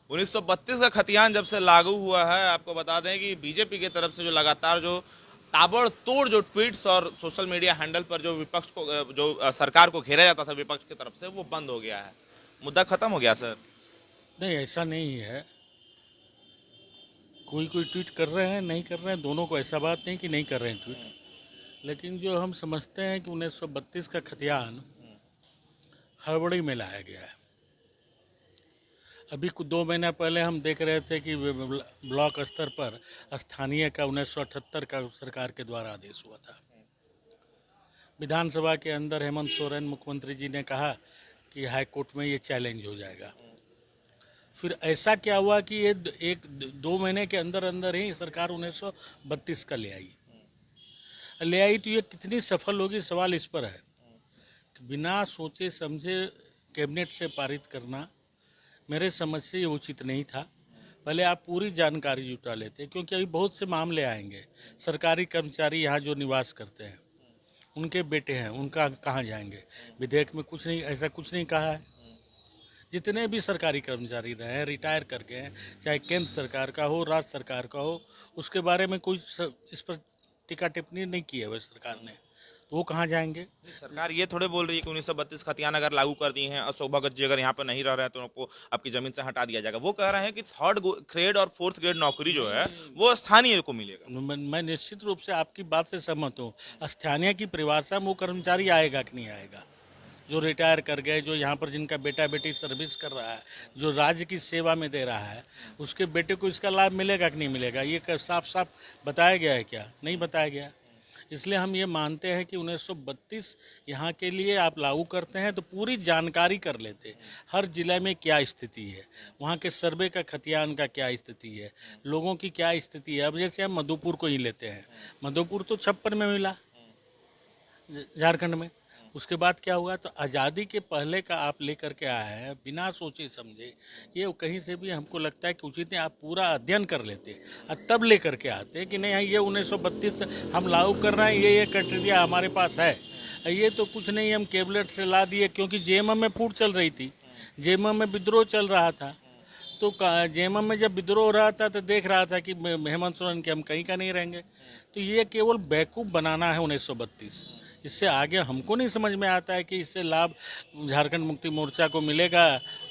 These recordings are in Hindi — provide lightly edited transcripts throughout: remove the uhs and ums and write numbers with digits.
1932 का खतियान जब से लागू हुआ है, आपको बता दें कि बीजेपी की तरफ से जो लगातार जो ताबड़तोड़ जो ट्वीट्स और सोशल मीडिया हैंडल पर जो विपक्ष को जो सरकार को घेरा जाता था विपक्ष की तरफ से, वो बंद हो गया है। मुद्दा खत्म हो गया सर। नहीं, ऐसा नहीं है। कोई कोई ट्वीट कर रहे हैं, नहीं कर रहे हैं, दोनों को ऐसा बात नहीं कि नहीं कर रहे हैं ट्वीट। लेकिन जो हम समझते हैं कि 1932 का खतियान हड़बड़ी में लाया गया है। अभी कुछ 2 महीना पहले हम देख रहे थे कि ब्लॉक स्तर पर स्थानीय का 1978 का सरकार के द्वारा आदेश हुआ था। विधानसभा के अंदर हेमंत सोरेन मुख्यमंत्री जी ने कहा कि हाई कोर्ट में ये चैलेंज हो जाएगा। फिर ऐसा क्या हुआ कि ये 1-2 महीने के अंदर अंदर ही सरकार 1932 का ले आई तो ये कितनी सफल होगी, सवाल इस पर है कि बिना सोचे समझे कैबिनेट से पारित करना मेरे समझ से ये उचित नहीं था। पहले आप पूरी जानकारी जुटा लेते, क्योंकि अभी बहुत से मामले आएंगे। सरकारी कर्मचारी यहाँ जो निवास करते हैं, उनके बेटे हैं, उनका कहाँ जाएंगे? विधेयक में कुछ नहीं, ऐसा कुछ नहीं कहा है। जितने भी सरकारी कर्मचारी रहे हैं, रिटायर करके हैं, चाहे केंद्र सरकार का हो, राज्य सरकार का हो, उसके बारे में कोई इस पर टीका टिप्पणी नहीं की है वह सरकार ने, तो वो कहाँ जाएंगे? सरकार ये थोड़े बोल रही है कि 1932 खतियान अगर लागू कर दिए हैं और शोभागत जी अगर यहाँ पर नहीं रह रहे हैं तो उनको आपकी जमीन से हटा दिया जाएगा। वो कह रहे हैं कि 3rd ग्रेड और 4th ग्रेड नौकरी जो है वो स्थानीय को मिलेगा। मैं निश्चित रूप से आपकी बात से सहमत हूँ। स्थानीय की परिभाषा में वो कर्मचारी आएगा कि नहीं आएगा? जो रिटायर कर गए, जो यहाँ पर जिनका बेटा बेटी सर्विस कर रहा है, जो राज्य की सेवा में दे रहा है, उसके बेटे को इसका लाभ मिलेगा कि नहीं मिलेगा? ये साफ साफ बताया गया है क्या? नहीं बताया गया। इसलिए हम ये मानते हैं कि 1932 यहाँ के लिए आप लागू करते हैं तो पूरी जानकारी कर लेते, हर जिले में क्या स्थिति है, वहाँ के सर्वे का खतियान का क्या स्थिति है, लोगों की क्या स्थिति है। अब जैसे हम मधुपुर को ही लेते हैं, मधुपुर तो 56 में मिला झारखंड में। उसके बाद क्या हुआ? तो आज़ादी के पहले का आप लेकर के आए हैं बिना सोचे समझे। ये कहीं से भी हमको लगता है कि उचित है आप पूरा अध्ययन कर लेते और तब लेकर के आते कि नहीं ये 1932 हम लागू कर रहे हैं, ये क्राइटेरिया हमारे पास है। ये तो कुछ नहीं, हम कैबिनेट से ला दिए, क्योंकि जेएमएम में फूट चल रही थी, जेएमएम में विद्रोह चल रहा था। तो जेएमएम में जब विद्रोह हो रहा था तो देख रहा था कि हेमंत सोरेन के हम कहीं का नहीं रहेंगे। तो ये केवल बेवकूफ़ बनाना है 1932। इससे आगे हमको नहीं समझ में आता है कि इससे लाभ झारखंड मुक्ति मोर्चा को मिलेगा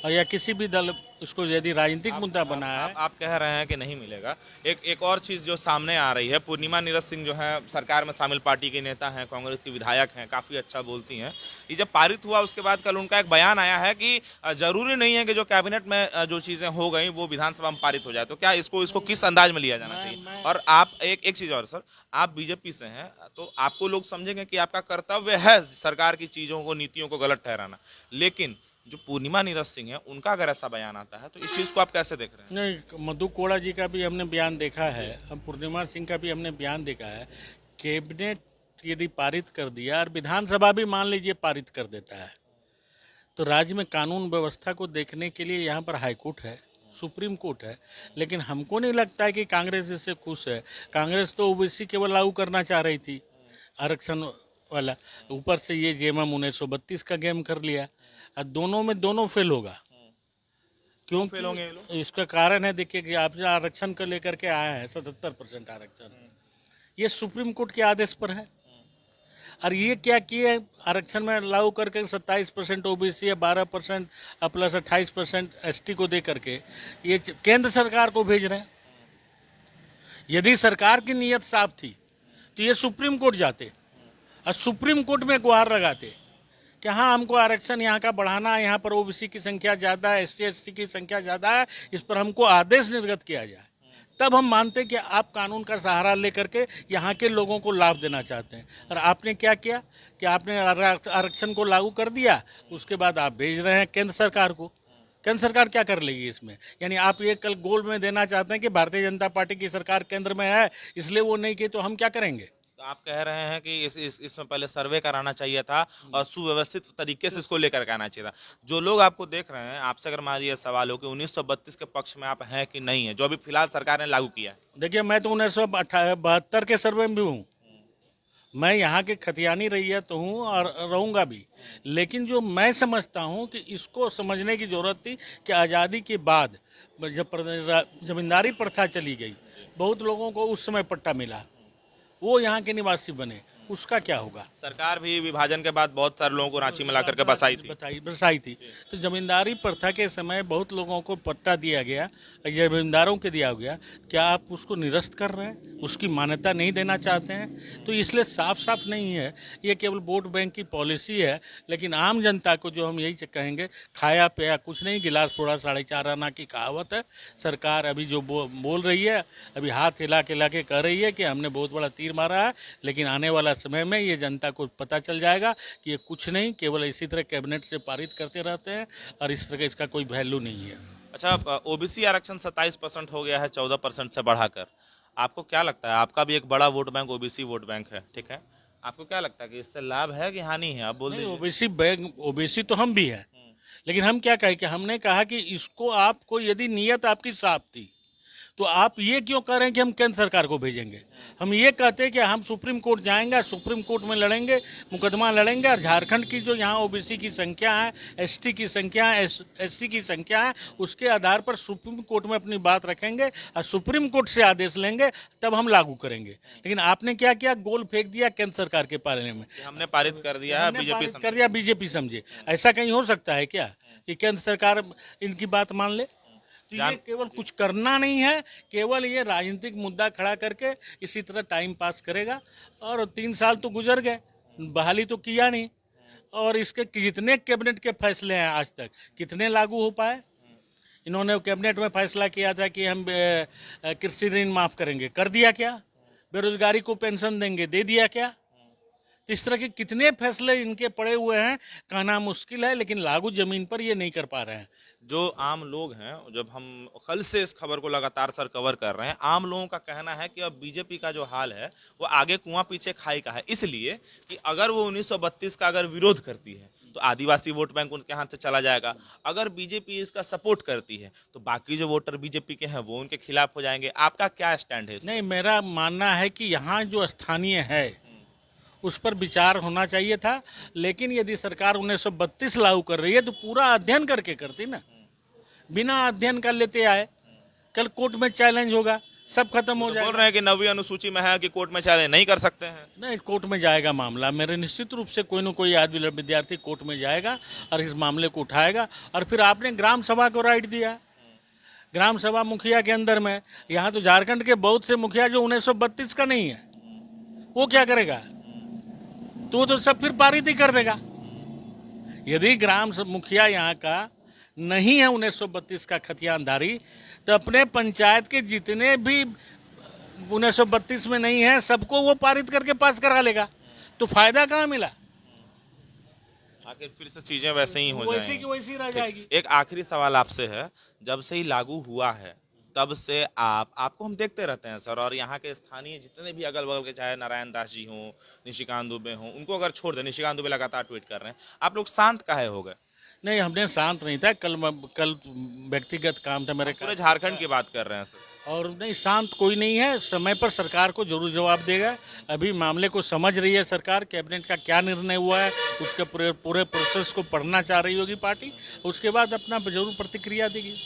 और या किसी भी दल उसको यदि राजनीतिक मुद्दा बना है। आप कह रहे हैं कि नहीं मिलेगा। एक और चीज़ जो सामने आ रही है, पूर्णिमा नीरज सिंह जो है सरकार में शामिल पार्टी की नेता हैं, कांग्रेस की विधायक हैं, काफ़ी अच्छा बोलती हैं। ये जब पारित हुआ उसके बाद कल उनका एक बयान आया है कि जरूरी नहीं है कि जो कैबिनेट में जो चीज़ें हो गई वो विधानसभा में पारित हो जाए। तो क्या इसको किस अंदाज में लिया जाना चाहिए? और आप एक चीज़ और सर, आप बीजेपी से हैं तो आपको लोग समझेंगे कि आपका कर्तव्य है सरकार की चीज़ों को, नीतियों को गलत ठहराना। लेकिन जो पूर्णिमा नीरज सिंह है उनका अगर ऐसा बयान आता है तो इस चीज को आप कैसे देख रहे हैं? नहीं, मधु कोड़ा जी का भी हमने बयान देखा है, अब पूर्णिमा सिंह का भी हमने बयान देखा है। कैबिनेट यदि पारित कर दिया और विधानसभा भी मान लीजिए पारित कर देता है, तो राज्य में कानून व्यवस्था को देखने के लिए यहाँ पर हाई कोर्ट है, सुप्रीम कोर्ट है। लेकिन हमको नहीं लगता है कि कांग्रेस इससे खुश है। कांग्रेस तो ओबीसी केवल लागू करना चाह रही थी, आरक्षण वाला, ऊपर से ये जेएमएम 1932 का गेम कर लिया और दोनों फेल होगा। क्यों फेल होंगे ये लोग? इसका कारण है, देखिए कि आप जो आरक्षण को लेकर के आए हैं 77% आरक्षण, ये सुप्रीम कोर्ट के आदेश पर है। और ये क्या किए आरक्षण में लागू करके 27% ओबीसी है, 12% प्लस 28% एसटी को दे करके ये केंद्र सरकार को भेज रहे हैं। यदि सरकार की नीयत साफ थी तो ये सुप्रीम कोर्ट जाते और सुप्रीम कोर्ट में गुहार लगाते कि हाँ हमको आरक्षण यहाँ का बढ़ाना है, यहाँ पर ओबीसी की संख्या ज़्यादा है, एससी एसटी की संख्या ज़्यादा है, इस पर हमको आदेश निर्गत किया जाए। तब हम मानते कि आप कानून का सहारा लेकर के यहाँ के लोगों को लाभ देना चाहते हैं। और आपने क्या किया कि आपने आरक्षण को लागू कर दिया, उसके बाद आप भेज रहे हैं केंद्र सरकार को। केंद्र सरकार क्या कर लेगी इसमें? यानी आप ये कल गोल में देना चाहते हैं कि भारतीय जनता पार्टी की सरकार केंद्र में है इसलिए वो नहीं की, तो हम क्या करेंगे? तो आप कह रहे हैं कि इसमें पहले सर्वे कराना चाहिए था और सुव्यवस्थित तरीके से इसको लेकर के आना चाहिए था। जो लोग आपको देख रहे हैं, आपसे अगर मान लीजिए सवाल हो कि 1932 के पक्ष में आप हैं कि नहीं है, जो अभी फिलहाल सरकार ने लागू किया है? देखिए मैं तो 1972 के सर्वे में भी हूँ, मैं यहाँ के खतियानी रैयत तो हूँ और रहूँगा भी, लेकिन जो मैं समझता हूँ कि इसको समझने की ज़रूरत थी कि आज़ादी के बाद जब जमींदारी प्रथा चली गई, बहुत लोगों को उस समय पट्टा मिला, वो यहाँ के निवासी बने, उसका क्या होगा। सरकार भी विभाजन के बाद बहुत सारे लोगों को रांची में ला करके बसाई थी। तो जमींदारी प्रथा के समय बहुत लोगों को पट्टा दिया गया, जमींदारों के दिया गया, क्या आप उसको निरस्त कर रहे हैं, उसकी मान्यता नहीं देना चाहते हैं? तो इसलिए साफ साफ नहीं है, ये केवल वोट बैंक की पॉलिसी है। लेकिन आम जनता को जो हम यही कहेंगे, खाया पिया कुछ नहीं, गिलास फोड़ा 4.5 आना की कहावत है। सरकार अभी जो बोल रही है, अभी हाथ हिला के कह रही है कि हमने बहुत बड़ा तीर मारा है, लेकिन आने वाला समय में ये जनता को पता चल जाएगा कि ये कुछ नहीं, केवल इसी तरह कैबिनेट से पारित करते रहते हैं और इस तरह का इसका कोई वैल्यू नहीं है। अच्छा, ओबीसी आरक्षण 27% हो गया है 14% से बढ़ाकर। आपको क्या लगता है, आपका भी एक बड़ा vote bank OBC vote bank है, ठीक है, आपको क्या लगता है कि इससे लाभ है कि हानि है? आप बोल दीजिए। ओबीसी तो हम भी है, लेकिन हम क्या कहें कि हमने कहा कि इसको आपको यदि नीयत आपकी साफ थी तो आप ये क्यों कह रहे हैं कि हम केंद्र सरकार को भेजेंगे? हम ये कहते हैं कि हम सुप्रीम कोर्ट जाएंगे, सुप्रीम कोर्ट में लड़ेंगे, मुकदमा लड़ेंगे, और झारखंड की जो यहाँ ओबीसी की संख्या है, एसटी की संख्या है, एससी की संख्या है, उसके आधार पर सुप्रीम कोर्ट में अपनी बात रखेंगे और सुप्रीम कोर्ट से आदेश लेंगे, तब हम लागू करेंगे। लेकिन आपने क्या किया, गोल फेंक दिया केंद्र सरकार के पाले में। हमने पारित कर दिया है, बीजेपी समझे। ऐसा कहीं हो सकता है क्या कि केंद्र सरकार इनकी बात मान ले? तो ये केवल कुछ करना नहीं है, केवल ये राजनीतिक मुद्दा खड़ा करके इसी तरह टाइम पास करेगा। और 3 साल तो गुजर गए, बहाली तो किया नहीं, और इसके जितने कैबिनेट के फैसले हैं आज तक कितने लागू हो पाए? इन्होंने कैबिनेट में फैसला किया था कि हम कृषि ऋण माफ करेंगे, कर दिया क्या? बेरोजगारी को पेंशन देंगे, दे दिया क्या? तो इस तरह के कितने फैसले इनके पड़े हुए हैं, कहना मुश्किल है, लेकिन लागू जमीन पर ये नहीं कर पा रहे हैं। जो आम लोग हैं, जब हम कल से इस खबर को लगातार सर कवर कर रहे हैं, आम लोगों का कहना है कि अब बीजेपी का जो हाल है वो आगे कुआं पीछे खाई का है, इसलिए कि अगर वो 1932 का अगर विरोध करती है तो आदिवासी वोट बैंक उनके हाथ से चला जाएगा, अगर बीजेपी इसका सपोर्ट करती है तो बाकी जो वोटर बीजेपी के हैं वो उनके खिलाफ हो जाएंगे। आपका क्या स्टैंड है? नहीं, मेरा मानना है कि यहाँ जो स्थानीय है उस पर विचार होना चाहिए था, लेकिन यदि सरकार 1932 लागू कर रही है तो पूरा अध्ययन करके करती ना। बिना अध्ययन कर लेते आए, कल कोर्ट में चैलेंज होगा, सब खत्म हो जाएगा। बोल रहे हैं कि 9वीं अनुसूची में है कि कोर्ट में चैलेंज नहीं कर सकते हैं। नहीं, कोर्ट में जाएगा मामला, मेरे निश्चित रूप से कोई न कोई आदमी विद्यार्थी कोर्ट में जाएगा और इस मामले को उठाएगा। और फिर आपने ग्राम सभा को राइट दिया, ग्राम सभा मुखिया के अंदर में, यहाँ तो झारखंड के बहुत से मुखिया जो 1932 का नहीं है, वो क्या करेगा? तो सब फिर पारित ही कर देगा। यदि ग्राम मुखिया यहाँ का नहीं है 1932 का खतियानधारी, तो अपने पंचायत के जितने भी 1932 में नहीं है सबको वो पारित करके पास करा लेगा, तो फायदा कहाँ मिला? आखिर फिर से चीजें वैसे ही हो जाएंगी, वैसी की वैसी रह जाएगी। एक आखिरी सवाल आपसे है, जब से ही लागू हुआ है तब से आपको हम देखते रहते हैं सर, और यहाँ के स्थानीय जितने भी अगल बगल के, चाहे नारायण दास जी हों, निशिकांत दुबे हों, उनको अगर छोड़ दें, निशिकांत दुबे लगातार ट्वीट कर रहे हैं, आप लोग शांत काहे हो गए? नहीं, हमने शांत नहीं था, कल व्यक्तिगत काम था मेरे, पूरे झारखंड की बात कर रहे हैं सर। और नहीं, शांत कोई नहीं है, समय पर सरकार को जरूर जवाब देगा। अभी मामले को समझ रही है सरकार, कैबिनेट का क्या निर्णय हुआ है उसके पूरे प्रोसेस को पढ़ना चाह रही होगी पार्टी, उसके बाद अपना जरूर प्रतिक्रिया देगी।